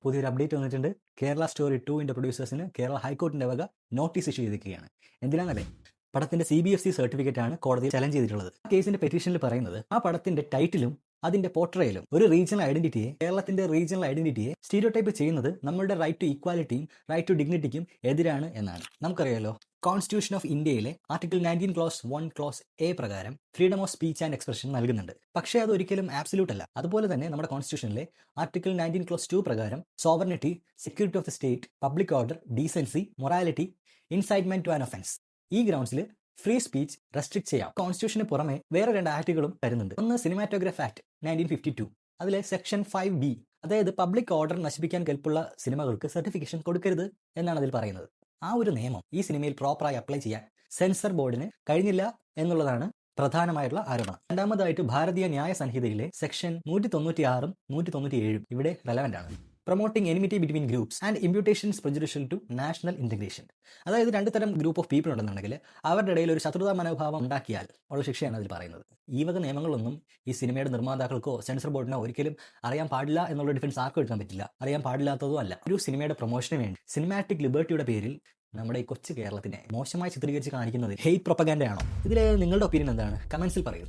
പുതിയൊരു അപ്ഡേറ്റ് വന്നിട്ടുണ്ട്. കേരള സ്റ്റോറി 2 പ്രൊഡ്യൂസേഴ്സിന് കേരള ഹൈക്കോടതിന്റെ വക നോട്ടീസ് ഇഷ്യൂ ചെയ്തിരിക്കുകയാണ്. എന്തിനാണെന്നല്ലേ, പടത്തിന്റെ CBFC സർട്ടിഫിക്കറ്റ് ആണ് കോടതിയിൽ ചലഞ്ച് ചെയ്തിട്ടുള്ളത്. കേസിന്റെ പെറ്റീഷനിൽ പറയുന്നത് ആ പടത്തിന്റെ ടൈറ്റിലും അതിന്റെ പോർട്രയിലും ഒരു റീജിയണൽ ഐഡന്റിറ്റിയെ, കേരളത്തിന്റെ റീജിയണൽ ഐഡന്റിറ്റിയെ സ്റ്റീരിയോടൈപ്പ് ചെയ്യുന്നത് നമ്മുടെ റൈറ്റ് ടു ഈക്വാലിറ്റിയും റൈറ്റ് ടു ഡിഗ്നിറ്റിക്കും എതിരാണ് എന്നാണ്. നമുക്കറിയാലോ, കോൺസ്റ്റിറ്റ്യൂഷൻ ഓഫ് ഇന്ത്യയിലെ ആർട്ടിക്കിൾ 19 ക്ലോസ് 1 ക്ലോസ് എ പ്രകാരം freedom of speech and expression നൽകുന്നുണ്ട്. പക്ഷേ അത് ഒരിക്കലും ആബ്സല്യൂട്ട് അല്ല. അതുപോലെ തന്നെ നമ്മുടെ കോൺസ്റ്റിറ്റ്യൂഷനിലെ ആർട്ടിക്കിൾ 19 ക്ലോസ് 2 പ്രകാരം sovereignty, security of the state, public order, decency, morality, incitement to an offence, ഈ ഗ്രൗണ്ട്സിൽ ഫ്രീ സ്പീച്ച് റെസ്ട്രിക്ട് ചെയ്യാം. കോൺസ്റ്റിറ്റ്യൂഷന് പുറമെ വേറെ 2 ആക്ടുകളും തരുന്നുണ്ട്. ഒന്ന് സിനിമാറ്റോഗ്രാഫ് ആക്ട് 1952, അതിലെ സെക്ഷൻ 5B, അതായത് പബ്ലിക് ഓർഡർ നശിപ്പിക്കാൻ കെൽപ്പുള്ള സിനിമകൾക്ക് സർട്ടിഫിക്കേഷൻ കൊടുക്കരുത് എന്നാണ് അതിൽ പറയുന്നത്. ആ ഒരു നിയമം ഈ സിനിമയിൽ പ്രോപ്പറായി അപ്ലൈ ചെയ്യാൻ സെൻസർ ബോർഡിന് കഴിഞ്ഞില്ല എന്നുള്ളതാണ് പ്രധാനമായിട്ടുള്ള ആരോപണം. രണ്ടാമതായിട്ട് ഭാരതീയ ന്യായ സംഹിതയിലെ സെക്ഷൻ 196ഉം 197ഉം ഇവിടെ റെലവൻ്റ് ആണ്. Promoting enmity between groups and imputations prejudicial to national integration. അതായത് 2 തരം ഗ്രൂപ്പ് ഓഫ് പീപ്പിൾ ഉണ്ടെന്നുണ്ടെങ്കിൽ അവരുടെ ഇടയിൽ ഒരു ശത്രുതാ മനോഭാവം ഉണ്ടാക്കിയാൽ ഉള്ള ശിക്ഷയാണ് അതിൽ പറയുന്നത്. ഈ വക നിയമങ്ങളൊന്നും ഈ സിനിമയുടെ നിർമ്മാതാക്കൾക്കോ സെൻസർ ബോർഡിനോ ഒരിക്കലും അറിയാൻ പാടില്ല എന്നുള്ള ഡിഫൻസ് ആർക്കും എടുക്കാൻ പറ്റില്ല. അറിയാൻ പാടില്ലാത്തതും അല്ല. ഒരു സിനിമയുടെ പ്രൊമോഷന് വേണ്ടി സിനിമാറ്റിക് ലിബർട്ടിയുടെ പേരിൽ നമ്മുടെ ഈ കൊച്ചു കേരളത്തിനെ മോശമായി ചിത്രീകരിച്ച് കാണിക്കുന്നത് ഹെയ്റ്റ് പ്രൊപ്പഗാൻഡയാണോ? ഇതിൽ നിങ്ങളുടെ ഒപ്പീനിയൻ എന്താണ്? കമന്റ്സിൽ പറയൂ.